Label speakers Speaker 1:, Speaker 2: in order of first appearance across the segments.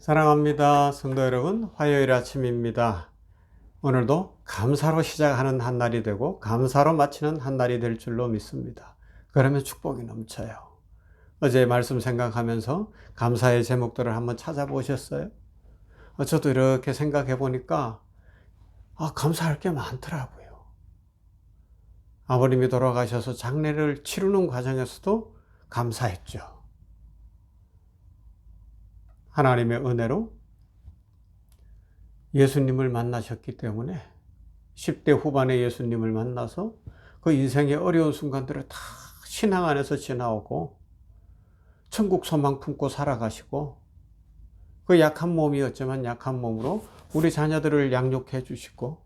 Speaker 1: 사랑합니다. 성도 여러분, 화요일 아침입니다. 오늘도 감사로 시작하는 한 날이 되고 감사로 마치는 한 날이 될 줄로 믿습니다. 그러면 축복이 넘쳐요. 어제 말씀 생각하면서 감사의 제목들을 한번 찾아보셨어요? 저도 이렇게 생각해 보니까 감사할 게 많더라고요. 아버님이 돌아가셔서 장례를 치르는 과정에서도 감사했죠. 하나님의 은혜로 예수님을 만나셨기 때문에 10대 후반에 예수님을 만나서 그 인생의 어려운 순간들을 다 신앙 안에서 지나오고 천국 소망 품고 살아가시고 그 약한 몸이었지만 약한 몸으로 우리 자녀들을 양육해 주시고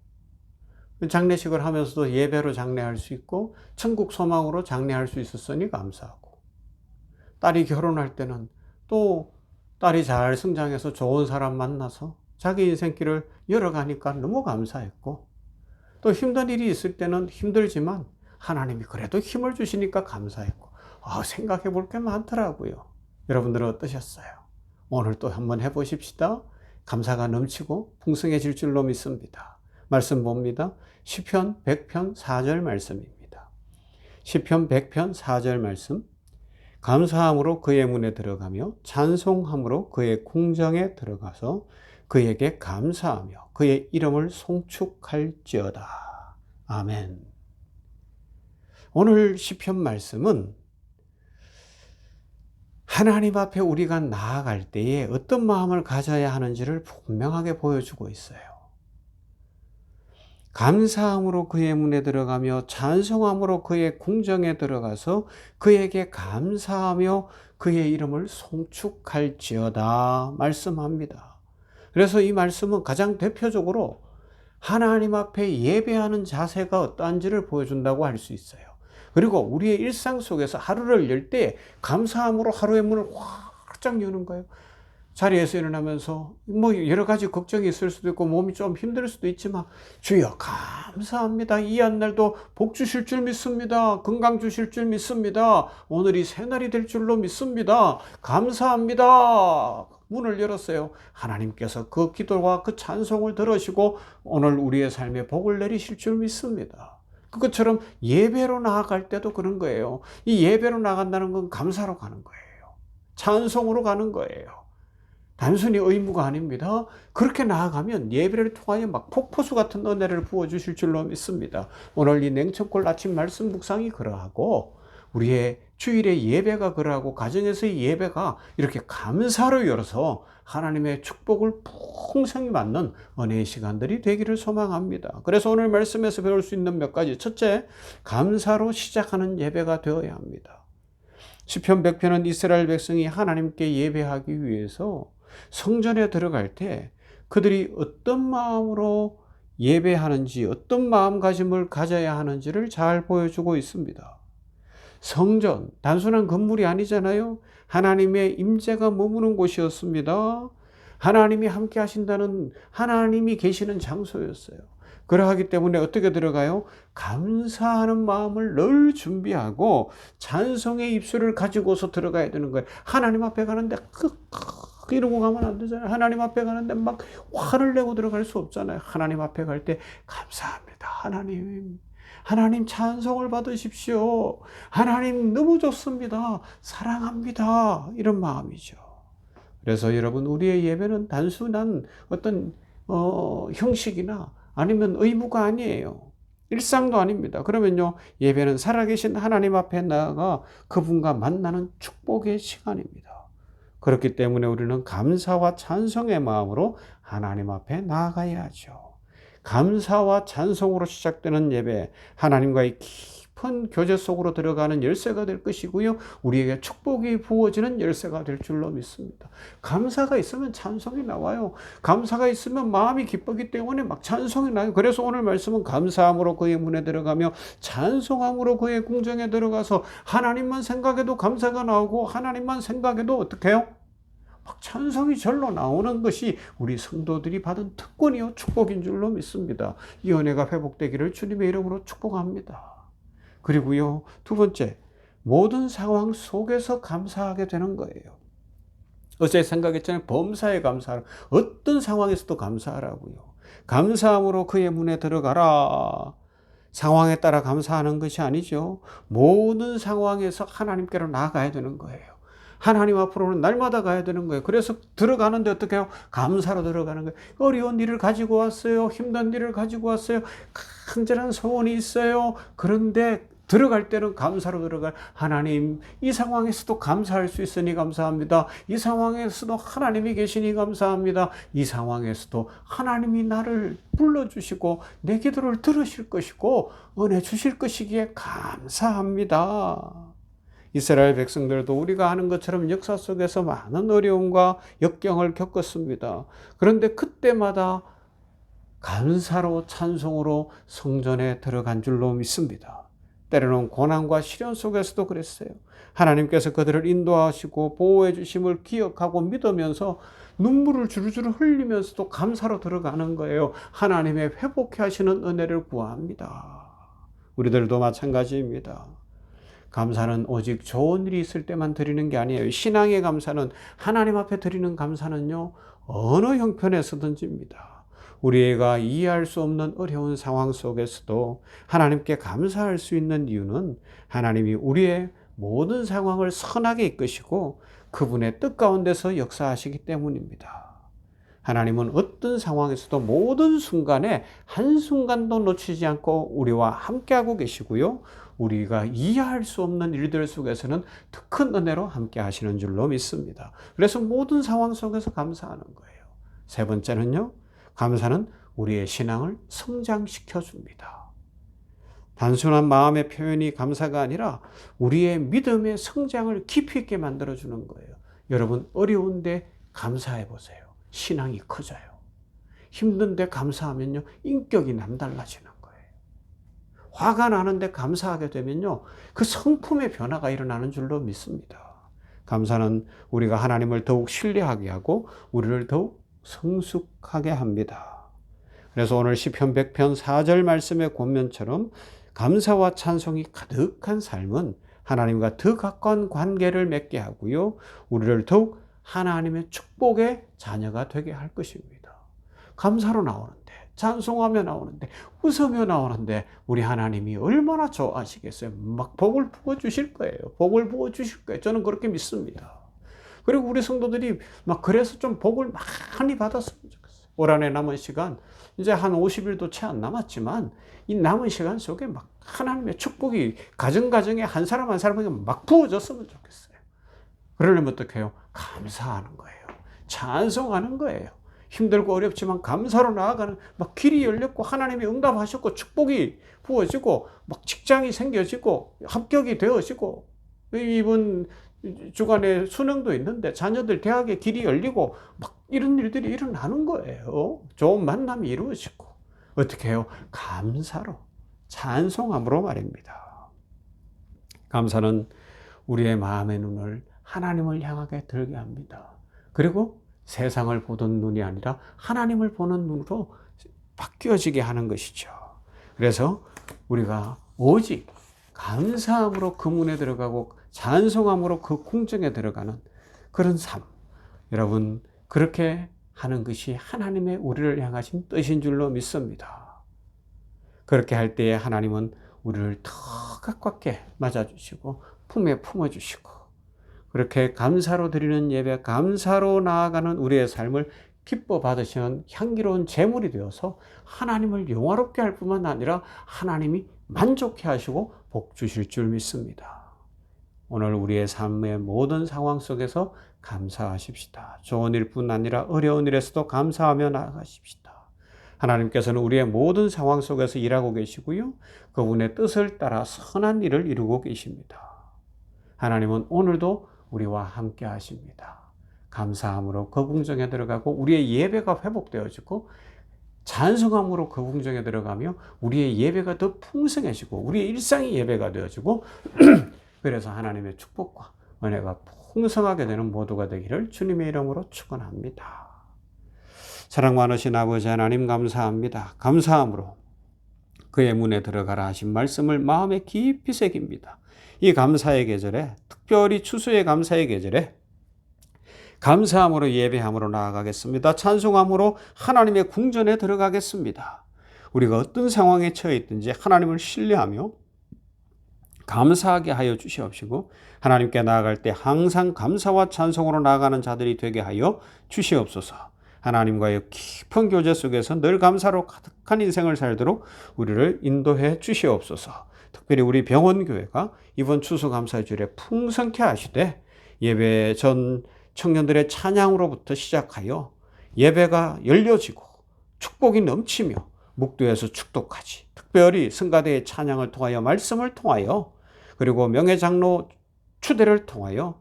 Speaker 1: 장례식을 하면서도 예배로 장례할 수 있고 천국 소망으로 장례할 수 있었으니 감사하고, 딸이 결혼할 때는 또 딸이 잘 성장해서 좋은 사람 만나서 자기 인생길을 열어가니까 너무 감사했고, 또 힘든 일이 있을 때는 힘들지만 하나님이 그래도 힘을 주시니까 감사했고, 생각해 볼 게 많더라고요. 여러분들은 어떠셨어요? 오늘 또 한번 해보십시다. 감사가 넘치고 풍성해질 줄로 믿습니다. 말씀 봅니다. 시편 100편 4절 말씀입니다. 시편 100편 4절 말씀. 감사함으로 그의 문에 들어가며 찬송함으로 그의 궁정에 들어가서 그에게 감사하며 그의 이름을 송축할지어다. 아멘. 오늘 시편 말씀은 하나님 앞에 우리가 나아갈 때에 어떤 마음을 가져야 하는지를 분명하게 보여주고 있어요. 감사함으로 그의 문에 들어가며 찬송함으로 그의 궁정에 들어가서 그에게 감사하며 그의 이름을 송축할지어다 말씀합니다. 그래서 이 말씀은 가장 대표적으로 하나님 앞에 예배하는 자세가 어떠한지를 보여준다고 할 수 있어요. 그리고 우리의 일상 속에서 하루를 열 때 감사함으로 하루의 문을 활짝 여는 거예요. 자리에서 일어나면서 여러 가지 걱정이 있을 수도 있고 몸이 좀 힘들 수도 있지만, 주여 감사합니다. 이 한 날도 복 주실 줄 믿습니다. 건강 주실 줄 믿습니다. 오늘이 새날이 될 줄로 믿습니다. 감사합니다. 문을 열었어요. 하나님께서 그 기도와 그 찬송을 들으시고 오늘 우리의 삶에 복을 내리실 줄 믿습니다. 그것처럼 예배로 나아갈 때도 그런 거예요. 이 예배로 나간다는 건 감사로 가는 거예요. 찬송으로 가는 거예요. 단순히 의무가 아닙니다. 그렇게 나아가면 예배를 통하여 막 폭포수 같은 은혜를 부어주실 줄로 믿습니다. 오늘 이 냉천골 아침 말씀 묵상이 그러하고 우리의 주일의 예배가 그러하고 가정에서의 예배가 이렇게 감사로 열어서 하나님의 축복을 풍성히 받는 은혜의 시간들이 되기를 소망합니다. 그래서 오늘 말씀에서 배울 수 있는 몇 가지. 첫째, 감사로 시작하는 예배가 되어야 합니다. 시편 100편은 이스라엘 백성이 하나님께 예배하기 위해서 성전에 들어갈 때 그들이 어떤 마음으로 예배하는지, 어떤 마음가짐을 가져야 하는지를 잘 보여주고 있습니다. 성전, 단순한 건물이 아니잖아요. 하나님의 임재가 머무는 곳이었습니다. 하나님이 함께 하신다는, 하나님이 계시는 장소였어요. 그러하기 때문에 어떻게 들어가요? 감사하는 마음을 늘 준비하고 찬송의 입술을 가지고서 들어가야 되는 거예요. 하나님 앞에 가는데 이러고 가면 안 되잖아요. 하나님 앞에 가는데 막 화를 내고 들어갈 수 없잖아요. 하나님 앞에 갈 때 감사합니다. 하나님 찬송을 받으십시오. 하나님 너무 좋습니다. 사랑합니다. 이런 마음이죠. 그래서 여러분, 우리의 예배는 단순한 어떤 형식이나 아니면 의무가 아니에요. 일상도 아닙니다. 그러면요, 예배는 살아계신 하나님 앞에 나아가 그분과 만나는 축복의 시간입니다. 그렇기 때문에 우리는 감사와 찬송의 마음으로 하나님 앞에 나아가야 하죠. 감사와 찬송으로 시작되는 예배, 하나님과의 깊은 교제 속으로 들어가는 열쇠가 될 것이고요. 우리에게 축복이 부어지는 열쇠가 될 줄로 믿습니다. 감사가 있으면 찬송이 나와요. 감사가 있으면 마음이 기쁘기 때문에 막 찬송이 나요. 그래서 오늘 말씀은 감사함으로 그의 문에 들어가며 찬송함으로 그의 궁정에 들어가서 하나님만 생각해도 감사가 나오고 하나님만 생각해도 어떻게 해요? 막 찬송이 절로 나오는 것이 우리 성도들이 받은 특권이요 축복인 줄로 믿습니다. 이 은혜가 회복되기를 주님의 이름으로 축복합니다. 그리고요, 두 번째, 모든 상황 속에서 감사하게 되는 거예요. 어제 생각했잖아요. 범사에 감사하라. 어떤 상황에서도 감사하라고요. 감사함으로 그의 문에 들어가라. 상황에 따라 감사하는 것이 아니죠. 모든 상황에서 하나님께로 나아가야 되는 거예요. 하나님 앞으로는 날마다 가야 되는 거예요. 그래서 들어가는데 어떻게 해요? 감사로 들어가는 거예요. 어려운 일을 가지고 왔어요. 힘든 일을 가지고 왔어요. 간절한 소원이 있어요. 그런데 들어갈 때는 감사로 들어가요. 하나님, 이 상황에서도 감사할 수 있으니 감사합니다. 이 상황에서도 하나님이 계시니 감사합니다. 이 상황에서도 하나님이 나를 불러주시고 내 기도를 들으실 것이고 은혜 주실 것이기에 감사합니다. 이스라엘 백성들도 우리가 아는 것처럼 역사 속에서 많은 어려움과 역경을 겪었습니다. 그런데 그때마다 감사로 찬송으로 성전에 들어간 줄로 믿습니다. 때로는 고난과 시련 속에서도 그랬어요. 하나님께서 그들을 인도하시고 보호해 주심을 기억하고 믿으면서 눈물을 주르주르 흘리면서도 감사로 들어가는 거예요. 하나님의 회복해 하시는 은혜를 구합니다. 우리들도 마찬가지입니다. 감사는 오직 좋은 일이 있을 때만 드리는 게 아니에요. 신앙의 감사는, 하나님 앞에 드리는 감사는요, 어느 형편에서든지입니다. 우리가 이해할 수 없는 어려운 상황 속에서도 하나님께 감사할 수 있는 이유는 하나님이 우리의 모든 상황을 선하게 이끄시고 그분의 뜻 가운데서 역사하시기 때문입니다. 하나님은 어떤 상황에서도 모든 순간에 한순간도 놓치지 않고 우리와 함께하고 계시고요. 우리가 이해할 수 없는 일들 속에서는 더 큰 은혜로 함께 하시는 줄로 믿습니다. 그래서 모든 상황 속에서 감사하는 거예요. 세 번째는요. 감사는 우리의 신앙을 성장시켜 줍니다. 단순한 마음의 표현이 감사가 아니라 우리의 믿음의 성장을 깊이 있게 만들어주는 거예요. 여러분, 어려운데 감사해 보세요. 신앙이 커져요. 힘든데 감사하면요, 인격이 남달라지는 거예요. 화가 나는데 감사하게 되면요, 그 성품의 변화가 일어나는 줄로 믿습니다. 감사는 우리가 하나님을 더욱 신뢰하게 하고 우리를 더욱 성숙하게 합니다. 그래서 오늘 시편 100편 4절 말씀의 권면처럼 감사와 찬송이 가득한 삶은 하나님과 더 가까운 관계를 맺게 하고요. 우리를 더욱 하나님의 축복의 자녀가 되게 할 것입니다. 감사로 나오는데, 찬송하며 나오는데, 웃으며 나오는데 우리 하나님이 얼마나 좋아하시겠어요. 막 복을 부어주실 거예요. 복을 부어주실 거예요. 저는 그렇게 믿습니다. 그리고 우리 성도들이 막 그래서 좀 복을 많이 받았으면 좋겠어요. 올 한해 남은 시간, 이제 한 50일도 채 안 남았지만 이 남은 시간 속에 막 하나님의 축복이 가정가정에 한 사람 한 사람에게 막 부어졌으면 좋겠어요. 그러려면 어떻게 해요? 감사하는 거예요. 찬송하는 거예요. 힘들고 어렵지만 감사로 나아가는, 막 길이 열렸고 하나님이 응답하셨고 축복이 부어지고 막 직장이 생겨지고 합격이 되어지고, 이번 주간에 수능도 있는데 자녀들 대학에 길이 열리고 막 이런 일들이 일어나는 거예요. 좋은 만남이 이루어지고. 어떻게 해요? 감사로, 찬송함으로 말입니다. 감사는 우리의 마음의 눈을 하나님을 향하게 들게 합니다. 그리고 세상을 보던 눈이 아니라 하나님을 보는 눈으로 바뀌어지게 하는 것이죠. 그래서 우리가 오직 감사함으로 그 문에 들어가고 찬송함으로 그 궁정에 들어가는 그런 삶, 여러분, 그렇게 하는 것이 하나님의 우리를 향하신 뜻인 줄로 믿습니다. 그렇게 할 때에 하나님은 우리를 더 가깝게 맞아주시고 품에 품어주시고, 그렇게 감사로 드리는 예배, 감사로 나아가는 우리의 삶을 기뻐 받으시는 향기로운 제물이 되어서 하나님을 영화롭게 할 뿐만 아니라 하나님이 만족해 하시고 복 주실 줄 믿습니다. 오늘 우리의 삶의 모든 상황 속에서 감사하십시다. 좋은 일뿐 아니라 어려운 일에서도 감사하며 나아가십시다. 하나님께서는 우리의 모든 상황 속에서 일하고 계시고요. 그분의 뜻을 따라 선한 일을 이루고 계십니다. 하나님은 오늘도 우리와 함께 하십니다. 감사함으로 그 궁정에 들어가고 우리의 예배가 회복되어지고 찬송함으로 그 궁정에 들어가며 우리의 예배가 더 풍성해지고 우리의 일상이 예배가 되어지고 그래서 하나님의 축복과 은혜가 풍성하게 되는 모두가 되기를 주님의 이름으로 축원합니다. 사랑 많으신 아버지 하나님 감사합니다. 감사함으로 그의 문에 들어가라 하신 말씀을 마음에 깊이 새깁니다. 이 감사의 계절에, 특별히 추수의 감사의 계절에 감사함으로 예배함으로 나아가겠습니다. 찬송함으로 하나님의 궁전에 들어가겠습니다. 우리가 어떤 상황에 처해 있든지 하나님을 신뢰하며 감사하게 하여 주시옵시고 하나님께 나아갈 때 항상 감사와 찬송으로 나아가는 자들이 되게 하여 주시옵소서. 하나님과의 깊은 교제 속에서 늘 감사로 가득한 인생을 살도록 우리를 인도해 주시옵소서. 특별히 우리 병원교회가 이번 추수감사주일에 풍성케 하시되 예배 전 청년들의 찬양으로부터 시작하여 예배가 열려지고 축복이 넘치며 묵도에서 축도까지 특별히 성가대의 찬양을 통하여 말씀을 통하여 그리고 명예장로 추대를 통하여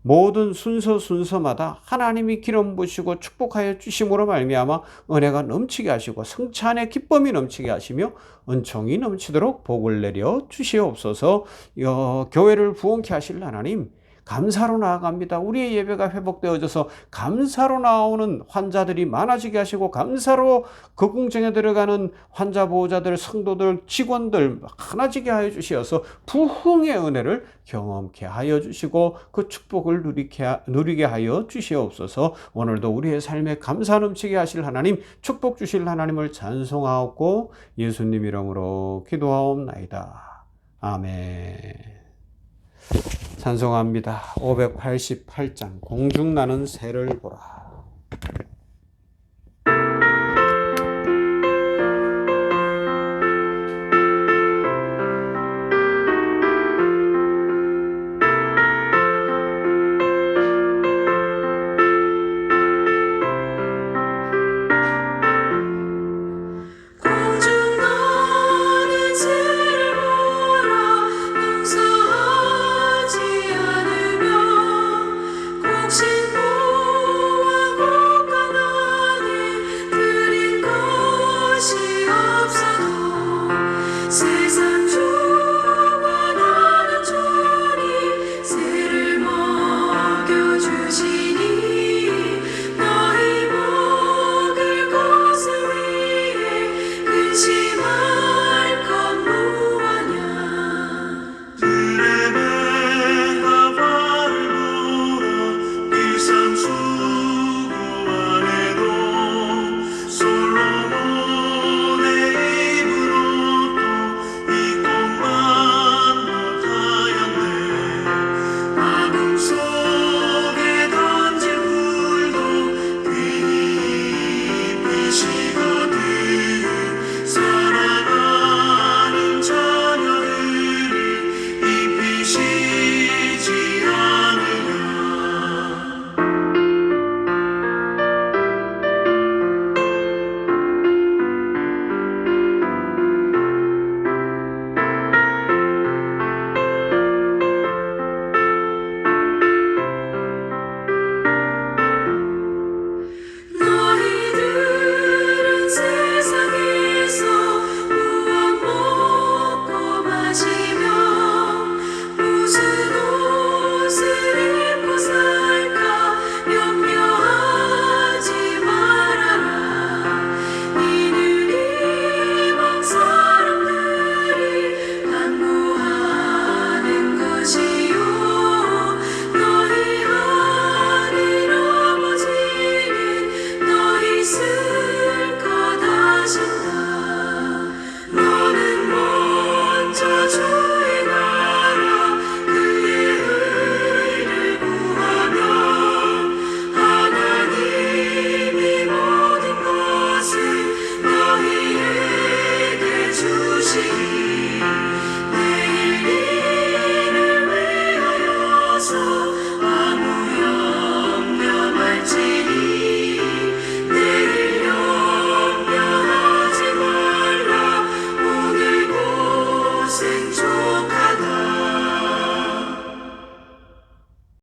Speaker 1: 모든 순서마다 하나님이 기름 부으시고 축복하여 주심으로 말미암아 은혜가 넘치게 하시고 성찬의 기쁨이 넘치게 하시며 은총이 넘치도록 복을 내려 주시옵소서. 교회를 부흥케 하실 하나님 감사로 나아갑니다. 우리의 예배가 회복되어져서 감사로 나오는 환자들이 많아지게 하시고 감사로 그 궁정에 들어가는 환자 보호자들, 성도들, 직원들 많아지게 하여 주시어서 부흥의 은혜를 경험케 하여 주시고 그 축복을 누리게 하여 주시옵소서. 오늘도 우리의 삶에 감사 넘치게 하실 하나님, 축복 주실 하나님을 찬송하옵고 예수님 이름으로 기도하옵나이다. 아멘. 찬송합니다. 588장 공중나는 새를 보라.